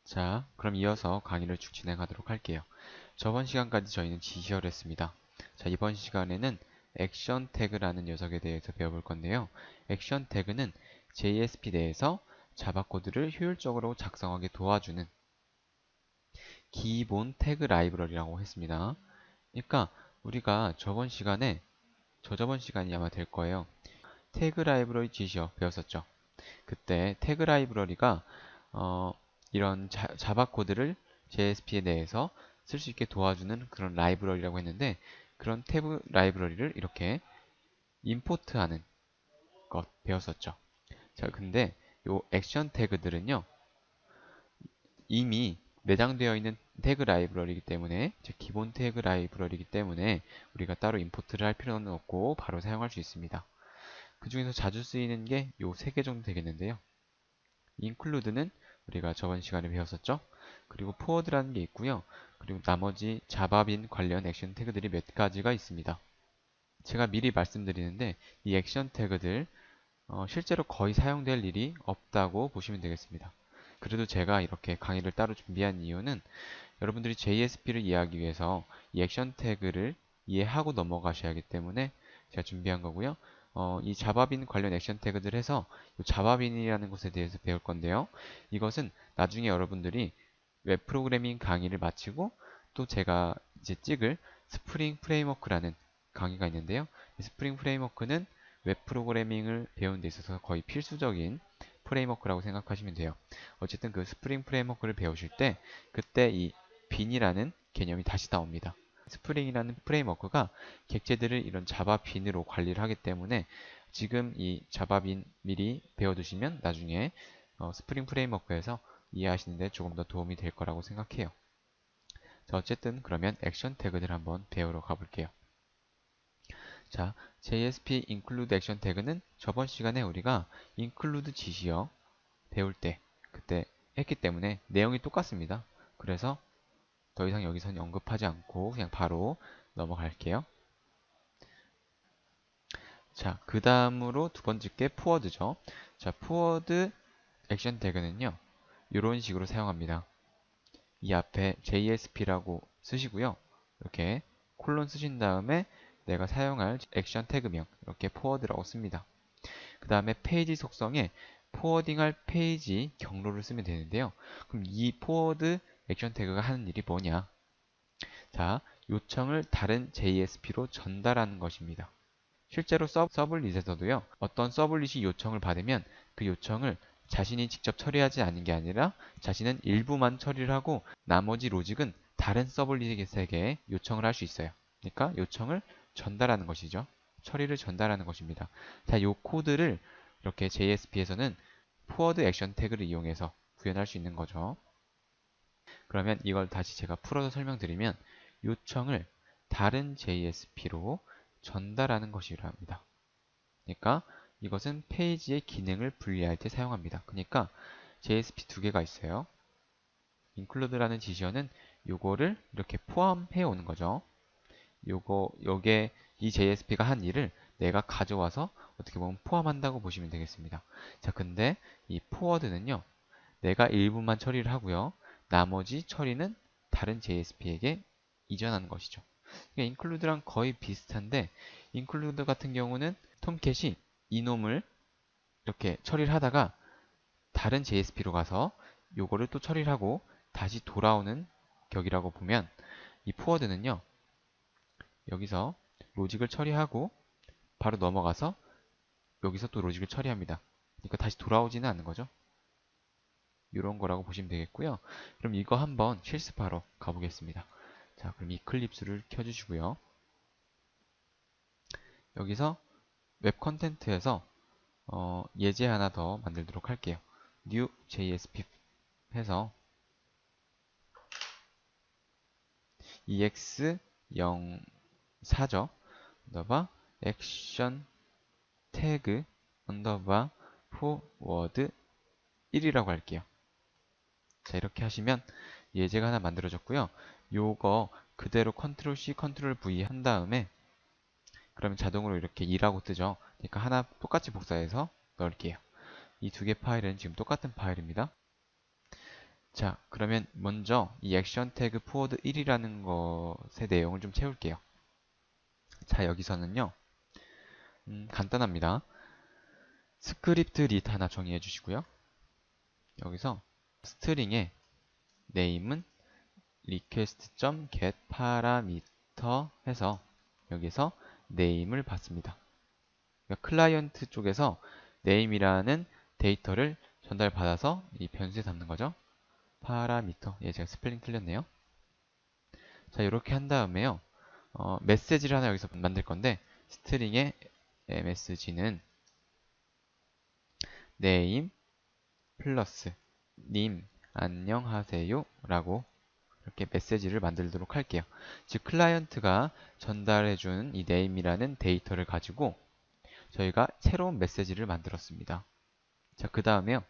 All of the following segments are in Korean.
자, 그럼 이어서 강의를 쭉 진행하도록 할게요. 저번 시간까지 저희는 지시어를 했습니다. 자, 이번 시간에는 액션 태그라는 녀석에 대해서 배워볼 건데요. 액션 태그는 JSP 내에서 자바 코드를 효율적으로 작성하게 도와주는 기본 태그 라이브러리라고 했습니다. 그러니까 우리가 저저번 시간이 아마 될 거예요. 태그 라이브러리 지시어 배웠었죠. 그때 태그 라이브러리가 이런 자바 코드를 JSP에 대해서 쓸 수 있게 도와주는 그런 라이브러리라고 했는데 그런 태그 라이브러리를 이렇게 임포트하는 것 배웠었죠. 자, 근데 요 액션 태그들은요 이미 내장되어 있는 태그 라이브러리이기 때문에 즉 기본 태그 라이브러리이기 때문에 우리가 따로 임포트를 할 필요는 없고 바로 사용할 수 있습니다. 그 중에서 자주 쓰이는 게 요 세 개 정도 되겠는데요. include는 우리가 저번 시간에 배웠었죠. 그리고 forward라는 게 있고요. 그리고 나머지 자바빈 관련 액션 태그들이 몇 가지가 있습니다. 제가 미리 말씀드리는데 이 액션 태그들 실제로 거의 사용될 일이 없다고 보시면 되겠습니다. 그래도 제가 이렇게 강의를 따로 준비한 이유는 여러분들이 JSP를 이해하기 위해서 이 액션 태그를 이해하고 넘어가셔야 하기 때문에 제가 준비한 거고요. 이 자바빈 관련 액션 태그들 해서 자바빈이라는 것에 대해서 배울 건데요. 이것은 나중에 여러분들이 웹 프로그래밍 강의를 마치고 또 제가 이제 찍을 스프링 프레임워크라는 강의가 있는데요. 이 스프링 프레임워크는 웹 프로그래밍을 배우는 데 있어서 거의 필수적인 프레임워크라고 생각하시면 돼요. 어쨌든 그 스프링 프레임워크를 배우실 때 그때 이 빈이라는 개념이 다시 나옵니다. 스프링이라는 프레임워크가 객체들을 이런 자바 빈으로 관리를 하기 때문에 지금 이 자바 빈 미리 배워두시면 나중에 스프링 프레임워크에서 이해하시는데 조금 더 도움이 될 거라고 생각해요. 자, 어쨌든 그러면 액션 태그들 한번 배우러 가볼게요. 자, JSP include 액션 태그는 저번 시간에 우리가 include 지시어 배울 때 그때 했기 때문에 내용이 똑같습니다. 그래서 더 이상 여기서는 언급하지 않고 그냥 바로 넘어갈게요. 자, 그 다음으로 두 번째 게 forward죠. 자, forward 액션 태그는요. 이런 식으로 사용합니다. 이 앞에 JSP라고 쓰시고요. 이렇게 콜론 쓰신 다음에 내가 사용할 액션 태그명 이렇게 forward라고 씁니다. 그 다음에 페이지 속성에 포워딩할 페이지 경로를 쓰면 되는데요. 그럼 이 forward 액션 태그가 하는 일이 뭐냐? 자, 요청을 다른 JSP로 전달하는 것입니다. 실제로 서블릿에서도요, 어떤 서블릿이 요청을 받으면 그 요청을 자신이 직접 처리하지 않는 게 아니라 자신은 일부만 처리를 하고 나머지 로직은 다른 서블릿에게 요청을 할 수 있어요. 그러니까 요청을 전달하는 것이죠. 처리를 전달하는 것입니다. 자, 요 코드를 이렇게 JSP에서는 forward 액션 태그를 이용해서 구현할 수 있는 거죠. 그러면 이걸 다시 제가 풀어서 설명드리면 요청을 다른 JSP로 전달하는 것이라 합니다. 그러니까 이것은 페이지의 기능을 분리할 때 사용합니다. 그러니까 JSP 두 개가 있어요. include라는 지시어는 요거를 이렇게 포함해 오는 거죠. 요게 이 JSP가 한 일을 내가 가져와서 어떻게 보면 포함한다고 보시면 되겠습니다. 자, 근데 이 forward는요. 내가 일부만 처리를 하고요. 나머지 처리는 다른 JSP에게 이전하는 것이죠. 그러니까 include랑 거의 비슷한데 include 같은 경우는 톰캣이 이놈을 이렇게 처리를 하다가 다른 JSP로 가서 요거를 또 처리를 하고 다시 돌아오는 격이라고 보면 이 forward는요. 여기서 로직을 처리하고 바로 넘어가서 여기서 또 로직을 처리합니다. 그러니까 다시 돌아오지는 않는 거죠. 이런 거라고 보시면 되겠고요. 그럼 이거 한번 실습하러 가보겠습니다. 자, 그럼 이클립스를 켜주시고요. 여기서 웹 컨텐트에서 예제 하나 더 만들도록 할게요. new JSP 해서 ex04죠. 언더바 액션 태그 언더바 forward 1이라고 할게요. 자, 이렇게 하시면 예제가 하나 만들어졌고요. 요거 그대로 컨트롤 C, 컨트롤 V 한 다음에 그러면 자동으로 이렇게 2라고 뜨죠. 그러니까 하나 똑같이 복사해서 넣을게요. 이 두 개 파일은 지금 똑같은 파일입니다. 자, 그러면 먼저 이 액션 태그 forward 1이라는 것의 내용을 좀 채울게요. 자, 여기서는요, 간단합니다. 스크립트 리드 하나 정의해 주시고요. 여기서 스트링의 name은 request.getParameter 해서 여기서 name을 받습니다. 그러니까 클라이언트 쪽에서 name이라는 데이터를 전달받아서 이 변수에 담는 거죠. 파라미터. 예, 제가 스펠링 틀렸네요. 자, 이렇게 한 다음에요. 메시지를 하나 여기서 만들 건데 스트링의 msg는 name 플러스 님 안녕하세요 라고 이렇게 메시지를 만들도록 할게요. 즉 클라이언트가 전달해준 이 name이라는 데이터를 가지고 저희가 새로운 메시지를 만들었습니다. 자, 그 다음에요.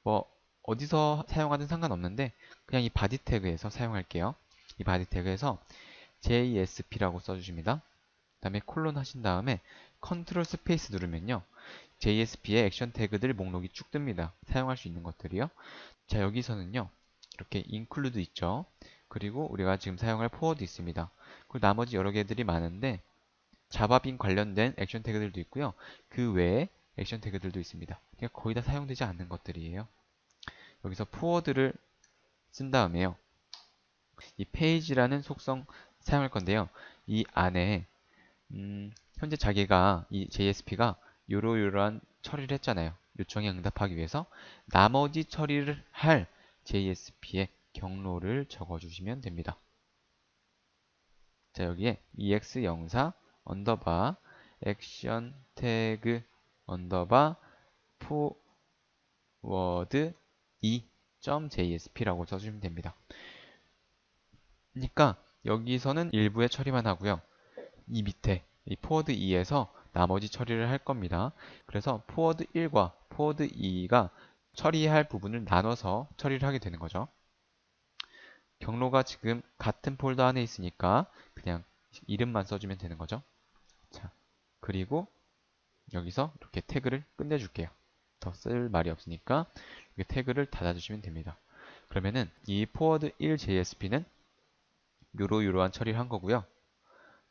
뭐 어디서 사용하든 상관없는데 그냥 이 바디 태그에서 사용할게요. 이 바디 태그에서 JSP라고 써주십니다. 그 다음에 콜론 하신 다음에 컨트롤 스페이스 누르면요. JSP의 액션 태그들 목록이 쭉 뜹니다. 사용할 수 있는 것들이요. 자, 여기서는요. 이렇게 include 있죠. 그리고 우리가 지금 사용할 forward 있습니다. 그리고 나머지 여러 개들이 많은데 자바빈 관련된 액션 태그들도 있고요. 그 외에 액션 태그들도 있습니다. 그러니까 거의 다 사용되지 않는 것들이에요. 여기서 forward를 쓴 다음에요. 이 page라는 속성 사용할 건데요. 이 안에 현재 자기가 이 JSP가 요러요러한 처리를 했잖아요. 요청에 응답하기 위해서 나머지 처리를 할 JSP의 경로를 적어주시면 됩니다. 자, 여기에 ex04 언더바 액션 태그 언더바 forward e.jsp라고 써주시면 됩니다. 그러니까 여기서는 일부의 처리만 하고요. 이 밑에 이 forward 2에서 나머지 처리를 할 겁니다. 그래서 forward 1과 forward 2가 처리할 부분을 나눠서 처리를 하게 되는 거죠. 경로가 지금 같은 폴더 안에 있으니까 그냥 이름만 써주면 되는 거죠. 자, 그리고 여기서 이렇게 태그를 끝내줄게요. 더 쓸 말이 없으니까 이렇게 태그를 닫아주시면 됩니다. 그러면은 이 forward 1 JSP는 요러요러한 처리를 한 거고요.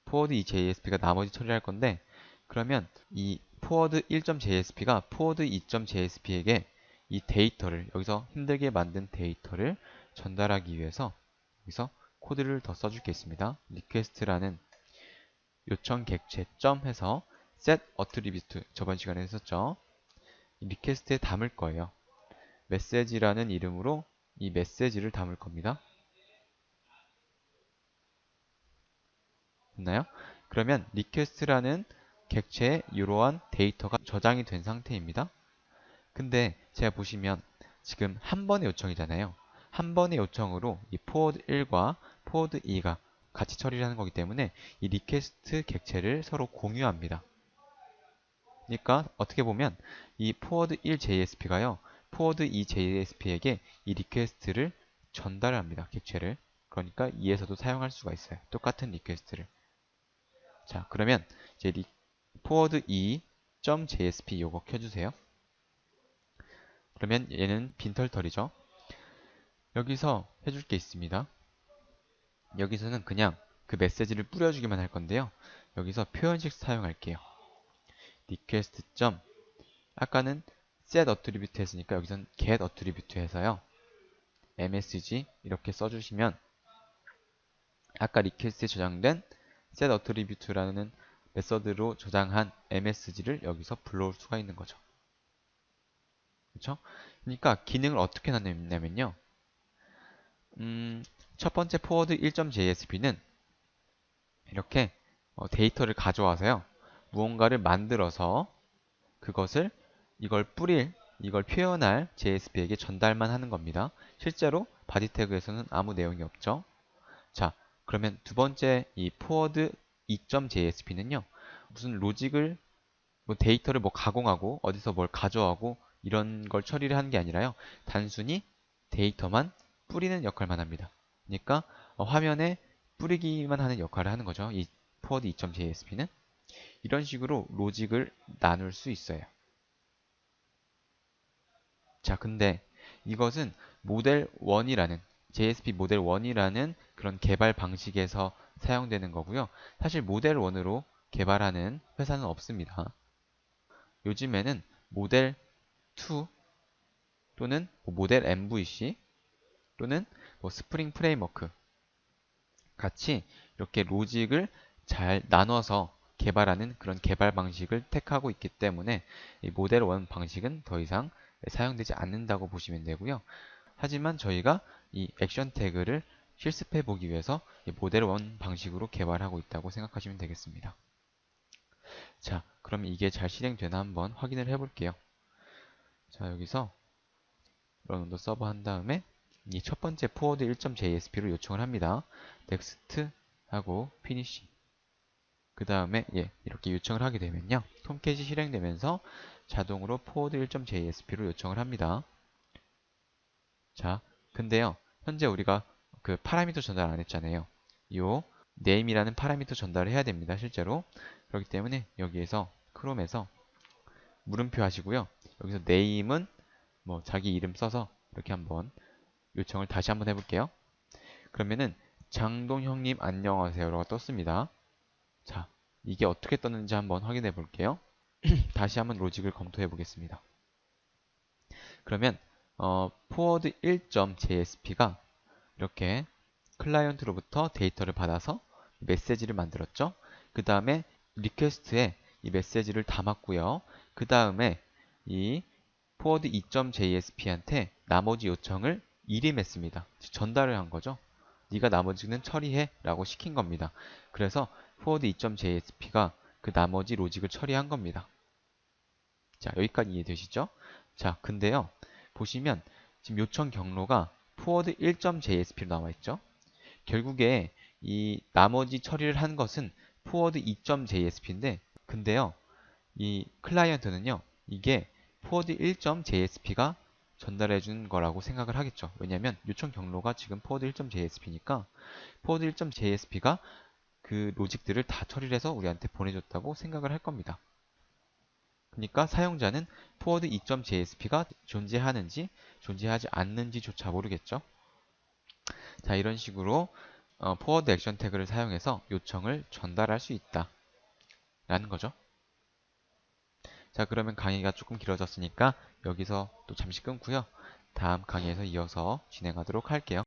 forward 2 JSP가 나머지 처리를 할 건데 그러면 이 forward 1.jsp가 forward 2.jsp에게 이 데이터를 여기서 힘들게 만든 데이터를 전달하기 위해서 여기서 코드를 더 써줄 게 있습니다. request라는 요청 객체 점 해서 set attribute 저번 시간에 했었죠. 이 리퀘스트에 담을 거예요. 메시지라는 이름으로 이 메시지를 담을 겁니다. 됐나요? 그러면 request라는 객체에 이러한 데이터가 저장이 된 상태입니다. 근데 제가 보시면 지금 한 번의 요청이잖아요. 한 번의 요청으로 이 forward 1과 forward 2가 같이 처리를 하는 거기 때문에 이 리퀘스트 객체를 서로 공유합니다. 그러니까 어떻게 보면 이 forward 1 JSP가요. forward 2 JSP에게 이 리퀘스트를 전달합니다. 객체를. 그러니까 2에서도 사용할 수가 있어요. 똑같은 리퀘스트를. 자, 그러면 이제 forward 2.jsp 요거 켜주세요. 그러면 얘는 빈털털이죠. 여기서 해줄 게 있습니다. 여기서는 그냥 그 메시지를 뿌려주기만 할 건데요. 여기서 표현식 사용할게요. request. 아까는 set attribute 했으니까 여기서는 get attribute 해서요. msg 이렇게 써주시면 아까 리퀘스트에 저장된 set attribute라는 메서드로 저장한 msg를 여기서 불러올 수가 있는 거죠. 그렇죠? 그러니까 기능을 어떻게 나누냐면요. 첫 번째 forward 1.jsp는 이렇게 데이터를 가져와서요. 무언가를 만들어서 그것을 이걸 표현할 JSP에게 전달만 하는 겁니다. 실제로 바디 태그에서는 아무 내용이 없죠. 자, 그러면 두 번째 이 forward 2.jsp는요. 무슨 로직을 데이터를 가공하고 어디서 뭘 가져가고 이런 걸 처리를 하는 게 아니라요. 단순히 데이터만 뿌리는 역할만 합니다. 그러니까 화면에 뿌리기만 하는 역할을 하는 거죠. 이 forward 2.jsp는 이런 식으로 로직을 나눌 수 있어요. 자, 근데 이것은 모델 1이라는 JSP 모델 1이라는 그런 개발 방식에서 사용되는 거고요. 사실 모델 1으로 개발하는 회사는 없습니다. 요즘에는 모델 2 또는 뭐 모델 MVC 또는 뭐 스프링 프레임워크 같이 이렇게 로직을 잘 나눠서 개발하는 그런 개발 방식을 택하고 있기 때문에 이 모델 1 방식은 더 이상 사용되지 않는다고 보시면 되고요. 하지만 저희가 이 액션 태그를 실습해 보기 위해서 이 모델 1 방식으로 개발하고 있다고 생각하시면 되겠습니다. 자, 그럼 이게 잘 실행되나 한번 확인을 해 볼게요. 자, 여기서 런온더 서버 한 다음에 이 첫 번째 forward 1.jsp로 요청을 합니다. next 하고 finish. 그 다음에 이렇게 요청을 하게 되면요. 톰캣이 실행되면서 자동으로 forward 1.jsp로 요청을 합니다. 자, 근데요. 현재 우리가 그 파라미터 전달 안 했잖아요. 요 name이라는 파라미터 전달을 해야 됩니다. 실제로. 그렇기 때문에 여기에서 크롬에서 물음표 하시고요. 여기서 name은 뭐 자기 이름 써서 이렇게 한번 요청을 다시 한번 해볼게요. 그러면은 장동형님 안녕하세요라고 떴습니다. 자, 이게 어떻게 떴는지 한번 확인해 볼게요. 다시 한번 로직을 검토해 보겠습니다. 그러면 forward 1.jsp가 이렇게 클라이언트로부터 데이터를 받아서 메시지를 만들었죠. 그 다음에 리퀘스트에 이 메시지를 담았고요. 그 다음에 이 forward 2.jsp한테 나머지 요청을 일임했습니다. 전달을 한 거죠. 네가 나머지는 처리해 라고 시킨 겁니다. 그래서 forward 2.jsp가 그 나머지 로직을 처리한 겁니다. 자, 여기까지 이해되시죠? 자, 근데요. 보시면 지금 요청 경로가 forward 1.jsp로 나와 있죠. 결국에 이 나머지 처리를 한 것은 forward 2.jsp인데 근데요. 이 클라이언트는요. 이게 forward 1.jsp가 전달해 준 거라고 생각을 하겠죠. 왜냐하면 요청 경로가 지금 forward 1.jsp니까 forward 1.jsp가 그 로직들을 다 처리를 해서 우리한테 보내줬다고 생각을 할 겁니다. 그러니까 사용자는 forward 2.jsp가 존재하는지 존재하지 않는지조차 모르겠죠. 자, 이런 식으로 forward 액션 태그를 사용해서 요청을 전달할 수 있다 라는 거죠. 자, 그러면 강의가 조금 길어졌으니까 여기서 또 잠시 끊고요. 다음 강의에서 이어서 진행하도록 할게요.